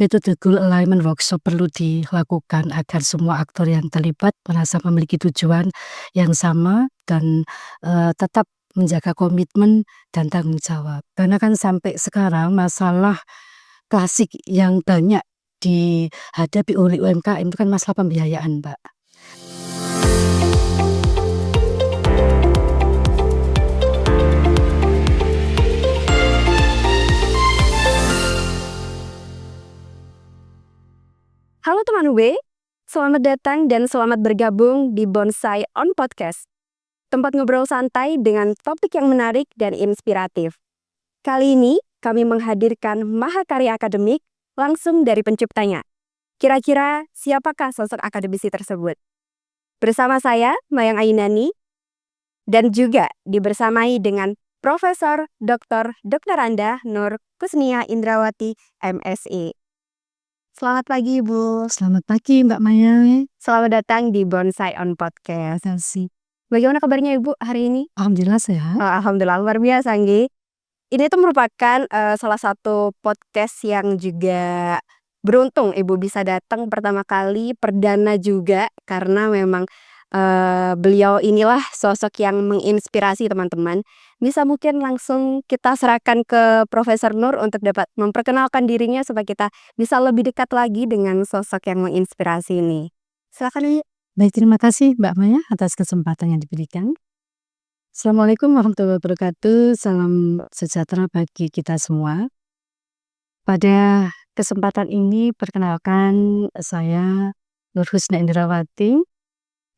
Metode goal alignment workshop perlu dilakukan agar semua aktor yang terlibat merasa memiliki tujuan yang sama dan, tetap menjaga komitmen dan tanggung jawab. Karena kan sampai sekarang masalah klasik yang banyak dihadapi oleh UMKM itu kan masalah pembiayaan, Mbak. Halo teman UB, selamat datang dan selamat bergabung di Bonsai On Podcast. Tempat ngobrol santai dengan topik yang menarik dan inspiratif. Kali ini kami menghadirkan mahakarya akademik langsung dari penciptanya. Kira-kira siapakah sosok akademisi tersebut? Bersama saya, Mayang Ainani, dan juga dibersamai dengan Profesor Dr. Anda Nur Kusnia Indrawati, MSI. Selamat pagi, Ibu. Selamat pagi, Mbak Maya. Selamat datang di Bonsai On Podcast. Makasih. Bagaimana kabarnya Ibu hari ini? Alhamdulillah sehat. Alhamdulillah, luar biasa, nggih. Ini tuh merupakan salah satu podcast yang juga beruntung Ibu bisa datang pertama kali, perdana juga, karena memang beliau inilah sosok yang menginspirasi teman-teman. Bisa mungkin langsung kita serahkan ke Profesor Nur untuk dapat memperkenalkan dirinya supaya kita bisa lebih dekat lagi dengan sosok yang menginspirasi ini. Silakan Ibu. Baik, terima kasih Mbak Maya atas kesempatan yang diberikan. Assalamualaikum warahmatullahi wabarakatuh. Salam sejahtera bagi kita semua. Pada kesempatan ini perkenalkan saya Nur Husna Indrawati,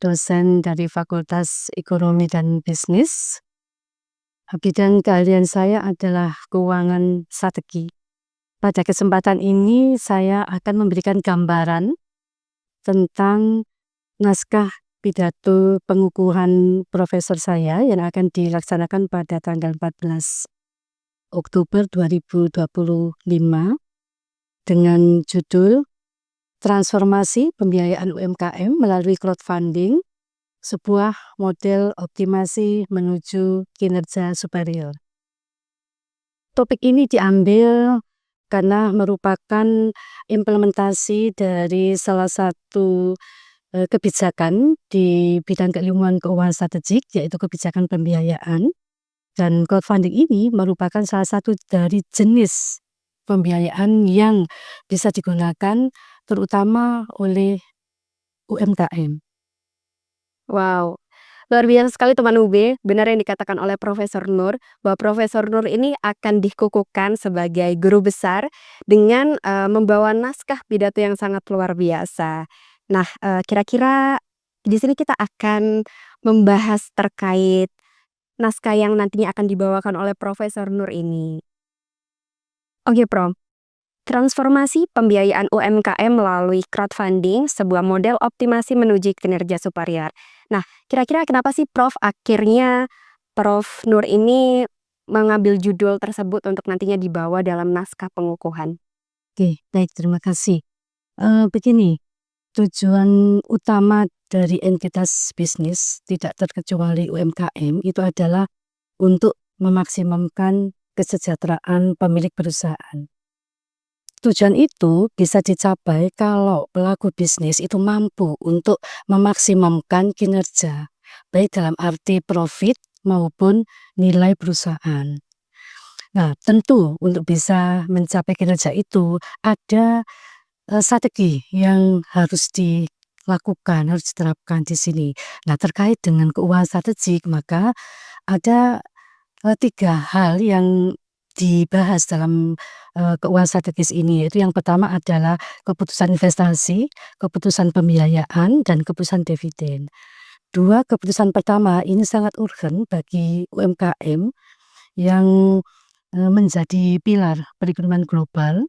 dosen dari Fakultas Ekonomi dan Bisnis. Bidang keahlian saya adalah keuangan strategi. Pada kesempatan ini saya akan memberikan gambaran tentang naskah pidato pengukuhan profesor saya yang akan dilaksanakan pada tanggal 14 Oktober 2025 dengan judul Transformasi Pembiayaan UMKM melalui Crowdfunding, sebuah model optimasi menuju kinerja superior. Topik ini diambil karena merupakan implementasi dari salah satu kebijakan di bidang keilmuan keuangan strategik, yaitu kebijakan pembiayaan. Dan crowdfunding ini merupakan salah satu dari jenis pembiayaan yang bisa digunakan terutama oleh UMKM. Wow, luar biasa sekali teman UB. Benar yang dikatakan oleh Profesor Nur, bahwa Profesor Nur ini akan dikukuhkan sebagai guru besar dengan membawa naskah pidato yang sangat luar biasa. Nah, kira-kira di sini kita akan membahas terkait naskah yang nantinya akan dibawakan oleh Profesor Nur ini. Oke, Prof. Transformasi pembiayaan UMKM melalui crowdfunding, sebuah model optimasi menuju kinerja superior. Nah, kira-kira kenapa sih Prof akhirnya Prof Nur ini mengambil judul tersebut untuk nantinya dibawa dalam naskah pengukuhan? Oke, baik, terima kasih. Begini, tujuan utama dari entitas bisnis tidak terkecuali UMKM itu adalah untuk memaksimumkan kesejahteraan pemilik perusahaan. Tujuan itu bisa dicapai kalau pelaku bisnis itu mampu untuk memaksimumkan kinerja, baik dalam arti profit maupun nilai perusahaan. Nah, tentu untuk bisa mencapai kinerja itu ada strategi yang harus dilakukan, harus diterapkan di sini. Nah, terkait dengan keuangan strategik, maka ada 3 hal yang dibahas dalam keuangan strategis ini, yaitu yang pertama adalah keputusan investasi, keputusan pembiayaan, dan keputusan dividen. 2 keputusan pertama ini sangat urgen bagi UMKM yang menjadi pilar perekonomian global,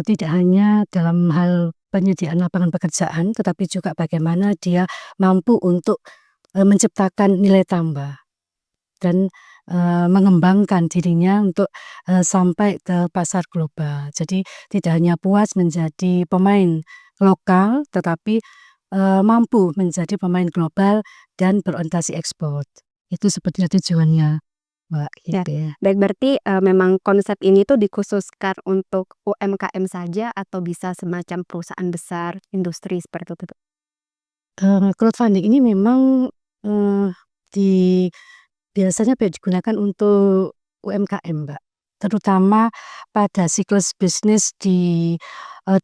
tidak hanya dalam hal penyediaan lapangan pekerjaan, tetapi juga bagaimana dia mampu untuk menciptakan nilai tambah dan mengembangkan dirinya untuk sampai ke pasar global. Jadi tidak hanya puas menjadi pemain lokal, tetapi mampu menjadi pemain global dan berorientasi ekspor. Itu sepertinya tujuannya. Mbak, Ya, gitu ya. baik berarti, memang konsep ini tuh dikhususkan untuk UMKM saja atau bisa semacam perusahaan besar, industri seperti itu tuh? Crowdfunding ini memang, eee, di biasanya digunakan untuk UMKM, Mbak. Terutama pada siklus bisnis di,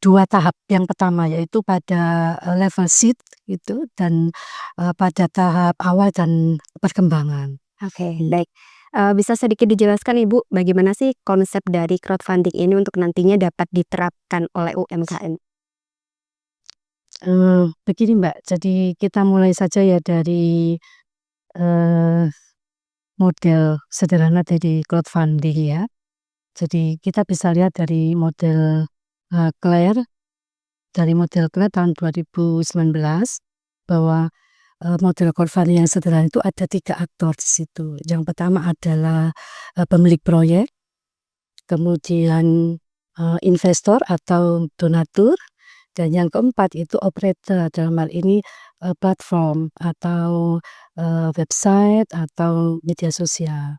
2 tahap. Yang pertama yaitu pada, level seed gitu dan, pada tahap awal dan perkembangan. Oke, baik. Bisa sedikit dijelaskan Ibu, bagaimana sih konsep dari crowdfunding ini untuk nantinya dapat diterapkan oleh UMKM? Begini, Mbak, jadi kita mulai saja ya dari, eee, model sederhana dari crowdfunding ya. Jadi kita bisa lihat dari model, Claire tahun 2019 bahwa, model crowdfunding yang sederhana itu ada 3 aktor di situ. Yang pertama adalah, pemilik proyek, kemudian, investor atau donatur, dan yang keempat itu operator, dalam hal ini, platform atau, website atau media sosial.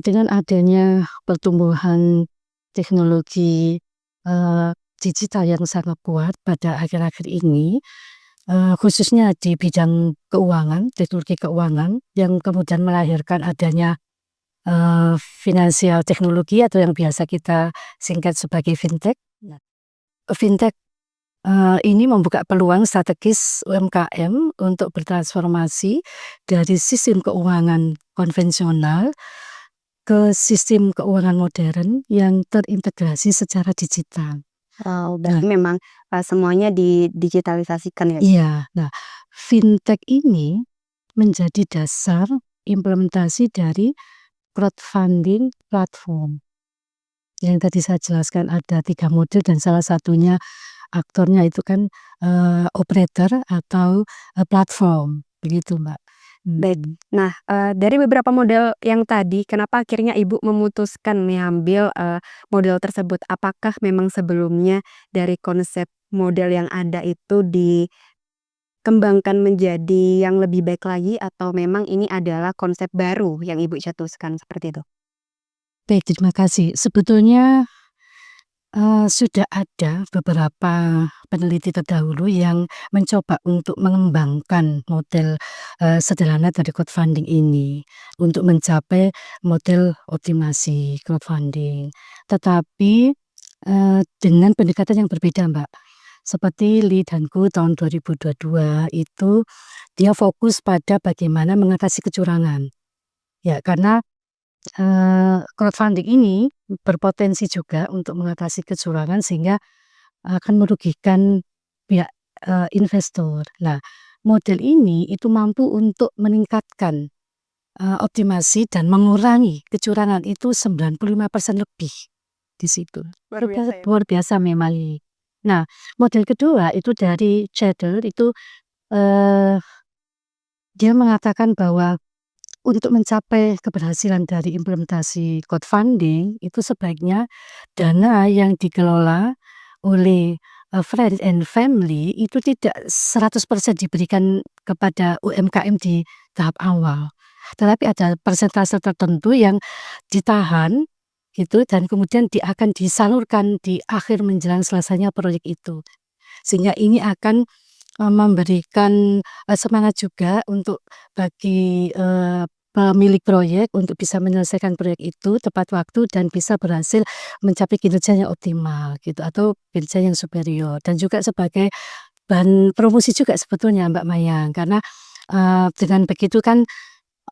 Dengan adanya pertumbuhan teknologi, digital yang sangat kuat pada akhir-akhir ini, khususnya di bidang keuangan, teknologi keuangan yang kemudian melahirkan adanya, finansial teknologi atau yang biasa kita singkat sebagai fintech. Nah, fintech, ini membuka peluang strategis UMKM untuk bertransformasi dari sistem keuangan konvensional ke sistem keuangan modern yang terintegrasi secara digital. Oh, Nah, berarti memang, semuanya didigitalisasikan ya? iya. Nah, fintech ini menjadi dasar implementasi dari crowdfunding platform. Yang tadi saya jelaskan ada 3 model dan salah satunya aktornya itu kan, operator atau, platform, begitu, Mbak. Baik. Mhm. Nah, dari beberapa model yang tadi, kenapa akhirnya Ibu memutuskan mengambil, model tersebut? Apakah memang sebelumnya dari konsep model yang ada itu dikembangkan menjadi yang lebih baik lagi atau memang ini adalah konsep baru yang Ibu cetuskan seperti itu? Baik, terima kasih. Sebetulnya sudah ada beberapa peneliti terdahulu yang mencoba untuk mengembangkan model, sederhana dari crowdfunding ini, untuk mencapai model optimasi crowdfunding. Tetapi, dengan pendekatan yang berbeda, Mbak. Seperti Lee dan Ku tahun 2022 itu dia fokus pada bagaimana mengatasi kecurangan. Ya, karena crowdfunding ini berpotensi juga untuk mengatasi kecurangan sehingga akan merugikan pihak, investor. Nah, model ini itu mampu untuk meningkatkan, optimasi dan mengurangi kecurangan itu 95% lebih di situ. Luar biasa ya, Bu. Luar biasa memang ini. Nah, model kedua itu dari Chandler itu, eee, dia mengatakan bahwa untuk mencapai keberhasilan dari implementasi crowdfunding, itu sebaiknya dana yang dikelola oleh, friends and family itu tidak 100% diberikan kepada UMKM di tahap awal. Tetapi ada persentase tertentu yang ditahan gitu dan kemudian akan disalurkan di akhir menjelang selesainya proyek itu. Sehingga ini akan, memberikan, semangat juga untuk bagi, pemilik proyek untuk bisa menyelesaikan proyek itu tepat waktu dan bisa berhasil mencapai kinerja yang optimal gitu atau kinerja yang superior dan juga sebagai bahan promosi juga sebetulnya Mbak Mayang karena, dengan begitu kan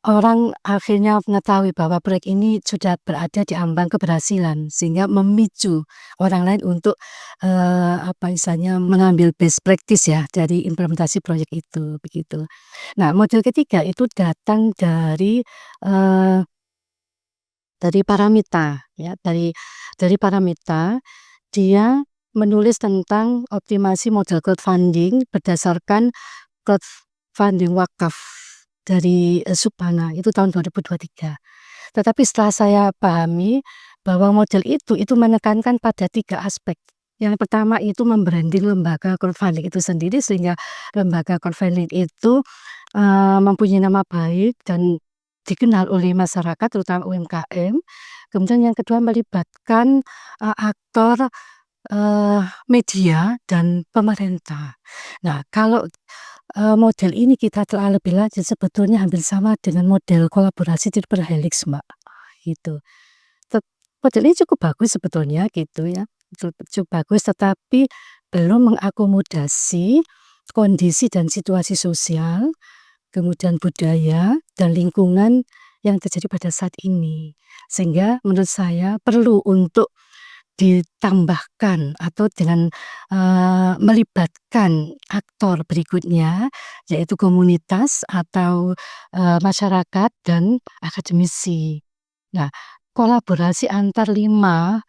orang akhirnya mengetahui bahwa proyek ini sudah berada di ambang keberhasilan, sehingga memicu orang lain untuk, apa istilahnya, mengambil best practice ya dari implementasi proyek itu, begitu. Nah, model ketiga itu datang eee, dari Paramita ya, dari Paramita, dia menulis tentang optimasi model crowdfunding berdasarkan crowdfunding wakaf dari, Subhana itu tahun 2023. Tetapi setelah saya pahami bahwa model itu menekankan pada 3 aspek. Yang pertama itu mem-branding lembaga crowdfunding itu sendiri sehingga lembaga crowdfunding itu, mempunyai nama baik dan dikenal oleh masyarakat terutama UMKM. Kemudian yang kedua melibatkan, aktor, media dan pemerintah. Nah kalau, model ini kita telah lebih lanjut sebetulnya hampir sama dengan model kolaborasi Triple Helix, Mbak, gitu. Model ini cukup bagus sebetulnya gitu ya, cukup bagus tetapi belum mengakomodasi kondisi dan situasi sosial, kemudian budaya dan lingkungan yang terjadi pada saat ini. Sehingga menurut saya perlu untuk ditambahkan atau dengan, melibatkan aktor berikutnya, yaitu komunitas atau, masyarakat dan akademisi. Nah, kolaborasi antar 5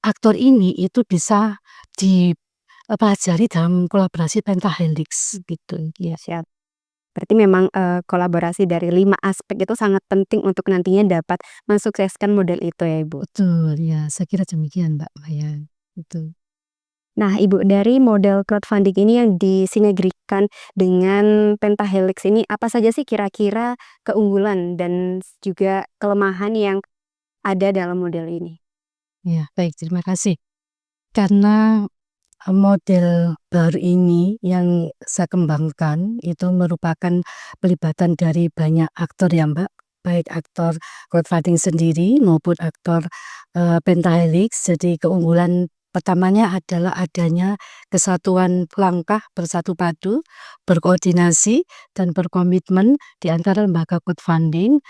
aktor ini itu bisa dipelajari dalam kolaborasi pentahelix gitu, ya. Siap. Berarti memang, kolaborasi dari 5 aspek itu sangat penting untuk nantinya dapat mensukseskan model itu ya, Ibu? Betul, ya saya kira demikian, Mbak Maya, gitu. Nah, Ibu, dari model crowdfunding ini yang disinergikan dengan pentahelix ini, apa saja sih kira-kira keunggulan dan juga kelemahan yang ada dalam model ini? Ya, baik, terima kasih. Karena, model baru ini yang saya kembangkan itu merupakan pelibatan dari banyak aktor ya, Mbak, baik aktor crowdfunding sendiri maupun aktor, pentahelix. Jadi keunggulan pertamanya adalah adanya kesatuan langkah bersatu padu, berkoordinasi, dan berkomitmen di antara lembaga crowdfunding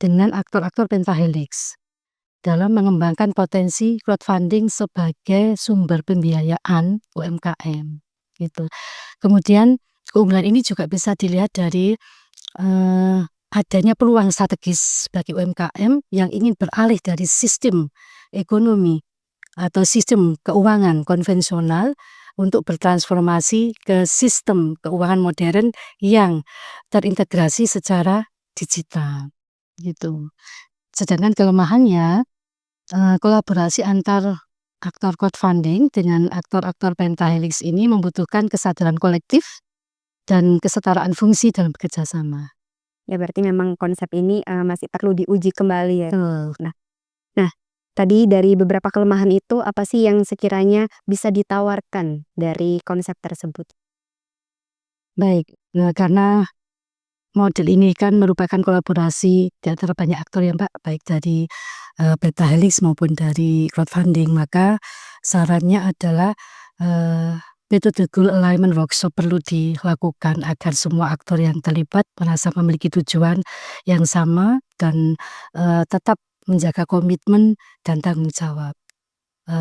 dengan aktor-aktor pentahelix dalam mengembangkan potensi crowdfunding sebagai sumber pembiayaan UMKM, gitu. Kemudian keunggulan ini juga bisa dilihat dari, adanya peluang strategis bagi UMKM yang ingin beralih dari sistem ekonomi atau sistem keuangan konvensional untuk bertransformasi ke sistem keuangan modern yang terintegrasi secara digital, gitu. Sedangkan kelemahannya, kolaborasi antar aktor crowdfunding dengan aktor-aktor pentahelix ini membutuhkan kesadaran kolektif dan kesetaraan fungsi dalam bekerja sama. Ya berarti memang konsep ini, masih perlu diuji kembali ya? Betul. Nah, tadi dari beberapa kelemahan itu, apa sih yang sekiranya bisa ditawarkan dari konsep tersebut? Baik, karena model ini kan merupakan kolaborasi di antara banyak aktor ya, Mbak, baik dari, pentahelix maupun dari crowdfunding. Maka sarannya adalah, metode goal alignment workshop perlu dilakukan agar semua aktor yang terlibat merasa memiliki tujuan yang sama dan, tetap menjaga komitmen dan tanggung jawab.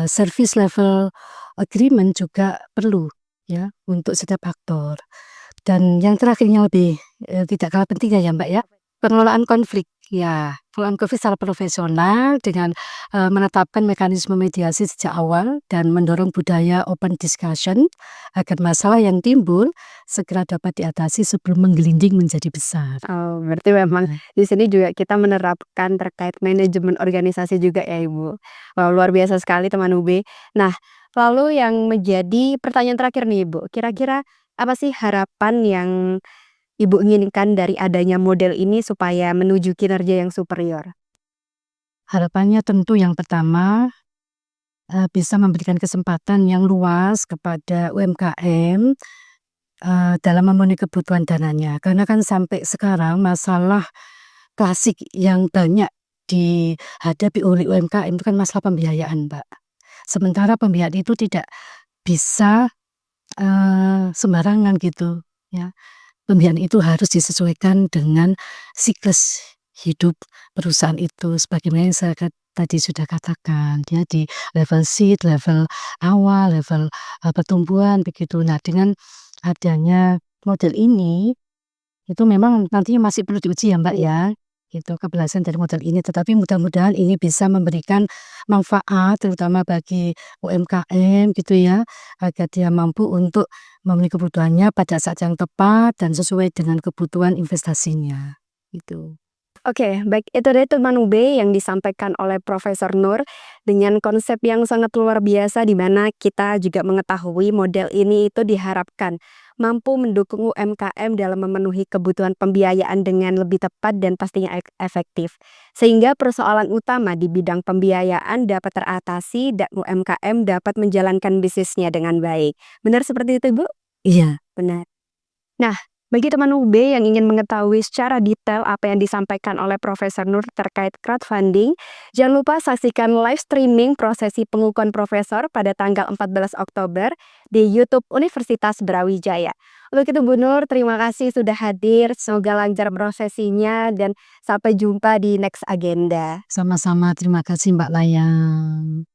Service level agreement juga perlu ya untuk setiap aktor. Dan yang terakhir yang lebih, tidak kalah pentingnya ya, Mbak, ya, pengelolaan konflik. Ya, pengelolaan konflik secara profesional dengan, menetapkan mekanisme mediasi sejak awal dan mendorong budaya open discussion agar masalah yang timbul segera dapat diatasi sebelum menggelinding menjadi besar. Oh, berarti memang di sini juga kita menerapkan terkait manajemen organisasi juga ya, Ibu. Wah, luar biasa sekali teman UB. Nah, lalu yang menjadi pertanyaan terakhir nih, Ibu, kira-kira apa sih harapan yang Ibu inginkan dari adanya model ini supaya menuju kinerja yang superior? Harapannya tentu yang pertama, bisa memberikan kesempatan yang luas kepada UMKM, dalam memenuhi kebutuhan dananya. Karena kan sampai sekarang masalah klasik yang banyak dihadapi oleh UMKM itu kan masalah pembiayaan, Mbak. Sementara pembiayaan itu tidak bisa, sembarangan gitu ya. Pembiayaan itu harus disesuaikan dengan siklus hidup perusahaan itu sebagaimana yang saya tadi sudah katakan ya, di level seed, level awal, level, pertumbuhan begitu. Nah, dengan adanya model ini, itu memang nantinya masih perlu diuji ya, Mbak, ya, gitu keberhasilan dari model ini. Tetapi mudah-mudahan ini bisa memberikan manfaat terutama bagi UMKM gitu ya, agar dia mampu untuk memenuhi kebutuhannya pada saat yang tepat dan sesuai dengan kebutuhan investasinya, gitu. Oke, baik itu dari teman UB yang disampaikan oleh Profesor Nur dengan konsep yang sangat luar biasa di mana kita juga mengetahui model ini itu diharapkan mampu mendukung UMKM dalam memenuhi kebutuhan pembiayaan dengan lebih tepat dan pastinya efektif. Sehingga persoalan utama di bidang pembiayaan dapat teratasi dan UMKM dapat menjalankan bisnisnya dengan baik. Benar seperti itu, Bu? Iya. Benar. Nah, bagi teman UB yang ingin mengetahui secara detail apa yang disampaikan oleh Profesor Nur terkait crowdfunding, jangan lupa saksikan live streaming prosesi pengukuhan profesor pada tanggal 14 Oktober di YouTube Universitas Brawijaya. Untuk itu Bu Nur, terima kasih sudah hadir, semoga lancar prosesinya dan sampai jumpa di next agenda. Sama-sama, terima kasih Mbak Layang.